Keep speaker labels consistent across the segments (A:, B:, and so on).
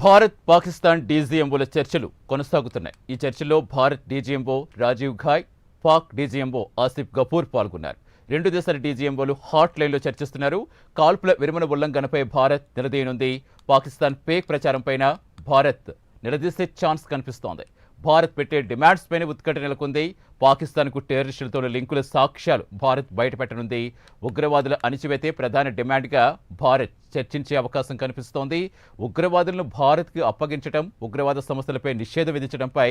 A: భారత్ పాకిస్తాన్ డీజీఎంఓల చర్చలు కొనసాగుతున్నాయి. ఈ చర్చల్లో భారత్ డీజీఎంఓ రాజీవ్ ఘాయ్, పాక్ డీజీఎంఓ ఆసిఫ్ గఫూర్ పాల్గొన్నారు. రెండు దేశాల డీజీఎంఓలు హాట్ లైన్లో చర్చిస్తున్నారు. కాల్పుల విరమణ ఉల్లంఘనపై భారత్ నిలదీయనుంది. పాకిస్తాన్ ఫేక్ ప్రచారంపైన భారత్ నిలదీసే ఛాన్స్ కనిపిస్తోంది. భారత్ పెట్టే డిమాండ్స్ పైన ఉత్కంఠ నెలకొంది. పాకిస్తాన్కు టెర్రరిస్టులతో లింకుల సాక్ష్యాలు భారత్ బయటపెట్టనుంది. ఉగ్రవాదుల అణిచివేతే ప్రధాన డిమాండ్గా భారత్ చర్చించే అవకాశం కనిపిస్తోంది. ఉగ్రవాదులను భారత్కి అప్పగించడం, ఉగ్రవాద సంస్థలపై నిషేధం విధించడంపై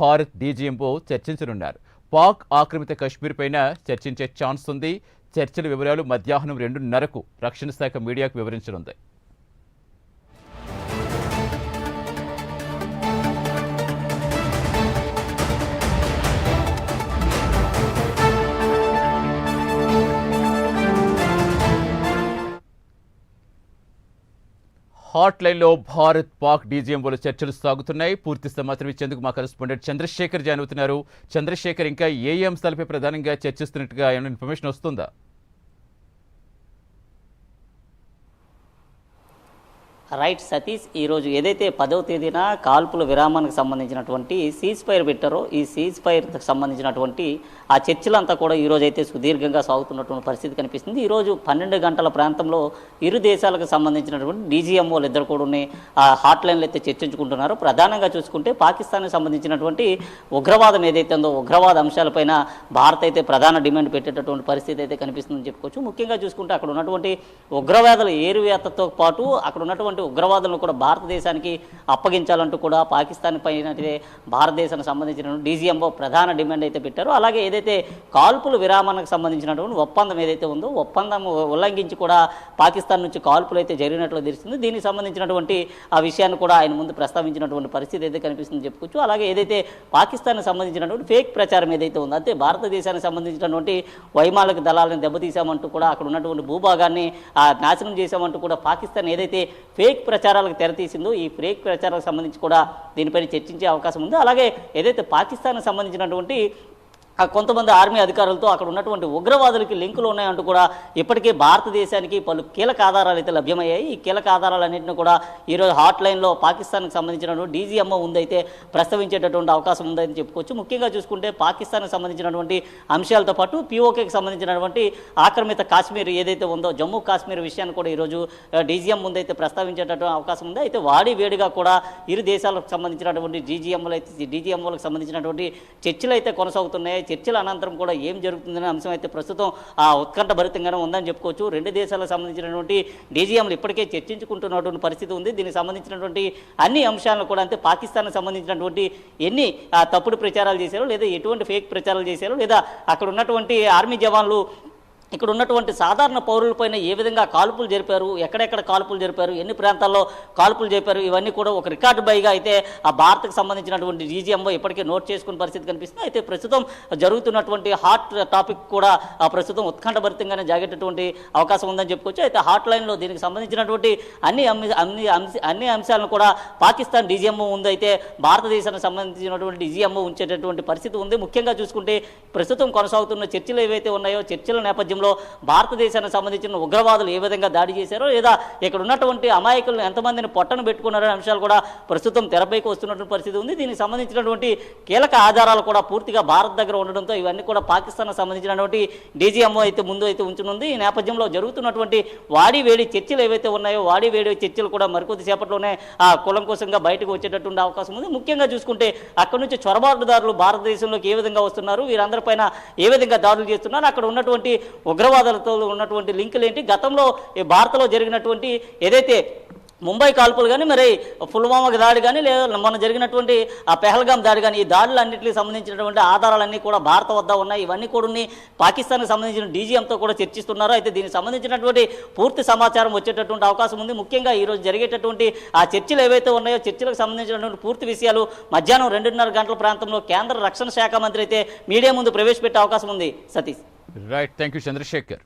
A: భారత్ డీజీఎంఓ చర్చించనున్నారు. పాక్ ఆక్రమిత కశ్మీర్ పైన చర్చించే ఛాన్స్ ఉంది. చర్చల వివరాలు మధ్యాహ్నం 2:30కు రక్షణ శాఖ మీడియాకు వివరించనుంది. హాట్ లైన్లో భారత్ పాక్ డీజీఎంఓల చర్చలు సాగుతున్నాయి. పూర్తి సమాచారం ఇచ్చేందుకు మా కరెస్పాండెంట్ చంద్రశేఖర్ జాయిన్ అవుతున్నారు. చంద్రశేఖర్, ఇంకా ఏ అంశాలపై ప్రధానంగా చర్చిస్తున్నట్టుగా ఏమైనా ఇన్ఫర్మేషన్ వస్తుందా?
B: రైట్ సతీష్, ఈరోజు ఏదైతే 10వ తేదీన కాల్పుల విరామానికి సంబంధించినటువంటి సీజ్ ఫైర్ పెట్టారో, ఈ సీజ్ ఫైర్కి సంబంధించినటువంటి ఆ చర్చలంతా కూడా ఈరోజు అయితే సుదీర్ఘంగా సాగుతున్నటువంటి పరిస్థితి కనిపిస్తుంది. ఈరోజు 12 గంటల ప్రాంతంలో ఇరు దేశాలకు సంబంధించినటువంటి డీజీఎంఓలు ఇద్దరు కూడా ఆ హాట్ లైన్లు అయితే చర్చించుకుంటున్నారు. ప్రధానంగా చూసుకుంటే పాకిస్తాన్కి సంబంధించినటువంటి ఉగ్రవాదం ఏదైతే ఉందో, ఉగ్రవాద అంశాలపైన భారత్ అయితే ప్రధాన డిమాండ్ పెట్టేటటువంటి పరిస్థితి అయితే కనిపిస్తుందని చెప్పుకోవచ్చు. ముఖ్యంగా చూసుకుంటే అక్కడ ఉన్నటువంటి ఉగ్రవాదుల ఏరువేతతో పాటు అక్కడ ఉన్నటువంటి ఉగ్రవాదులను కూడా భారతదేశానికి అప్పగించాలంటూ కూడా పాకిస్తాన్ పైన భారతదేశానికి సంబంధించిన డీజీఎంఓ ప్రధాన డిమాండ్ అయితే పెట్టారు. అలాగే ఏదైతే కాల్పుల విరామానికి సంబంధించినటువంటి ఒప్పందం ఏదైతే ఉందో, ఒప్పందం ఉల్లంఘించి కూడా పాకిస్తాన్ నుంచి కాల్పులు అయితే జరిగినట్లు తెలుస్తుంది. దీనికి సంబంధించినటువంటి ఆ విషయాన్ని కూడా ఆయన ముందు ప్రస్తావించినటువంటి పరిస్థితి అయితే కనిపిస్తుంది చెప్పుకోవచ్చు. అలాగే ఏదైతే పాకిస్తాన్కి సంబంధించినటువంటి ఫేక్ ప్రచారం ఏదైతే ఉందో, అంటే భారతదేశానికి సంబంధించినటువంటి వైమానిక దళాలను దెబ్బతీసామంటూ కూడా అక్కడ ఉన్నటువంటి భూభాగాన్ని నాశనం చేశామంటూ కూడా పాకిస్తాన్ ఏదైతే ఫేక్ ప్రచారాలకు తెరతీసిందో, ఈ ఫేక్ ప్రచారాలకు సంబంధించి కూడా దీనిపైన చర్చించే అవకాశం ఉంది. అలాగే ఏదైతే పాకిస్తాన్కి సంబంధించినటువంటి కొంతమంది ఆర్మీ అధికారులతో అక్కడ ఉన్నటువంటి ఉగ్రవాదులకి లింకులు ఉన్నాయంటూ కూడా ఇప్పటికే భారతదేశానికి పలు కీలక ఆధారాలు అయితే లభ్యమయ్యాయి. ఈ కీలక ఆధారాలన్నింటినీ కూడా ఈరోజు హాట్ లైన్లో పాకిస్తాన్కి సంబంధించినటువంటి డీజీఎంఓ ఉందైతే ప్రస్తావించేటటువంటి అవకాశం ఉందని చెప్పుకోవచ్చు. ముఖ్యంగా చూసుకుంటే పాకిస్తాన్కి సంబంధించినటువంటి అంశాలతో పాటు పీఓకేకి సంబంధించినటువంటి ఆక్రమిత కాశ్మీర్ ఏదైతే ఉందో, జమ్మూ కాశ్మీర్ విషయాన్ని కూడా ఈరోజు డీజీఎం ముందైతే ప్రస్తావించేటటువంటి అవకాశం ఉంది. అయితే వాడి వేడిగా కూడా ఇరు దేశాలకు సంబంధించినటువంటి డీజీఎంఓలకు సంబంధించినటువంటి చర్చలు అయితే కొనసాగుతున్నాయి. చర్చల అనంతరం కూడా ఏం జరుగుతుందనే అంశం అయితే ప్రస్తుతం ఉత్కంఠభరితంగానే ఉందని చెప్పుకోవచ్చు. రెండు దేశాలకు సంబంధించినటువంటి డీజీఎంలు ఇప్పటికే చర్చించుకుంటున్నటువంటి పరిస్థితి ఉంది. దీనికి సంబంధించినటువంటి అన్ని అంశాలను కూడా, అంటే పాకిస్తాన్కి సంబంధించినటువంటి ఎన్ని తప్పుడు ప్రచారాలు చేశారో, లేదా ఎటువంటి ఫేక్ ప్రచారాలు చేశారో, లేదా అక్కడ ఉన్నటువంటి ఆర్మీ జవాన్లు ఇక్కడ ఉన్నటువంటి సాధారణ పౌరులపైన ఏ విధంగా కాల్పులు జరిపారు, ఎక్కడెక్కడ కాల్పులు జరిపారు, ఎన్ని ప్రాంతాల్లో కాల్పులు జరిపారు, ఇవన్నీ కూడా ఒక రికార్డు బైగా అయితే ఆ భారత్కు సంబంధించినటువంటి డీజీఎంఓ ఇప్పటికే నోట్ చేసుకునే పరిస్థితి కనిపిస్తుంది. అయితే ప్రస్తుతం జరుగుతున్నటువంటి హాట్ టాపిక్ కూడా ప్రస్తుతం ఉత్కంఠభరితంగానే జాగేటటువంటి అవకాశం ఉందని చెప్పుకోవచ్చు. అయితే హాట్ లైన్లో దీనికి సంబంధించినటువంటి అన్ని అంశాలను కూడా పాకిస్తాన్ డీజీఎంఓ ఉంది, అయితే భారతదేశానికి సంబంధించినటువంటి డీజీఎంఓ ఉంచేటటువంటి పరిస్థితి ఉంది. ముఖ్యంగా చూసుకుంటే ప్రస్తుతం కొనసాగుతున్న చర్చలు ఏవైతే ఉన్నాయో, చర్చల నేపథ్యం భారతదేశానికి సంబంధించిన ఉగ్రవాదులు ఏ విధంగా దాడి చేశారో, లేదా ఇక్కడ ఉన్నటువంటి అమాయకులను ఎంతమందిని పొట్టను పెట్టుకున్నారనే అంశాలు కూడా ప్రస్తుతం తెరపైకి వస్తున్నటువంటి పరిస్థితి ఉంది. దీనికి సంబంధించినటువంటి కీలక ఆధారాలు కూడా పూర్తిగా భారత్ దగ్గర ఉండడంతో ఇవన్నీ కూడా పాకిస్తాన్కి సంబంధించినటువంటి డీజీఎంఓ అయితే ముందు అయితే ఉంచనుంది. ఈ నేపథ్యంలో జరుగుతున్నటువంటి వాడి వేడి చర్చలు ఏవైతే ఉన్నాయో, వాడి వేడి చర్చలు కూడా మరికొద్ది సేపట్లోనే కులంకోసంగా బయటకు వచ్చేటటువంటి అవకాశం ఉంది. ముఖ్యంగా చూసుకుంటే అక్కడ నుంచి చొరబాటుదారులు భారతదేశంలోకి ఏ విధంగా వస్తున్నారు, వీరందరిపైన ఏ విధంగా దాడులు చేస్తున్నారు, అక్కడ ఉన్నటువంటి ఉగ్రవాదులతో ఉన్నటువంటి లింకులు ఏంటి, గతంలో భారత్లో జరిగినటువంటి ఏదైతే ముంబై కాల్పులు కానీ, మరి పుల్వామాకి దాడి కానీ, లేదా మొన్న జరిగినటువంటి ఆ పెహల్గాం దాడి కానీ, ఈ దాడులన్నింటికి సంబంధించినటువంటి ఆధారాలన్నీ కూడా భారత వద్ద ఉన్నాయి. ఇవన్నీ కూడా పాకిస్తాన్కి సంబంధించిన డీజీఎంతో కూడా చర్చిస్తున్నారు. అయితే దీనికి సంబంధించినటువంటి పూర్తి సమాచారం వచ్చేటటువంటి అవకాశం ఉంది. ముఖ్యంగా ఈరోజు జరిగేటటువంటి ఆ చర్చలు ఏవైతే ఉన్నాయో, చర్చలకు సంబంధించినటువంటి పూర్తి విషయాలు మధ్యాహ్నం 2:30 గంటల ప్రాంతంలో కేంద్ర రక్షణ శాఖ మంత్రి అయితే మీడియా ముందు ప్రవేశపెట్టే అవకాశం ఉంది. Satish,
A: right, thank you Chandrasekhar.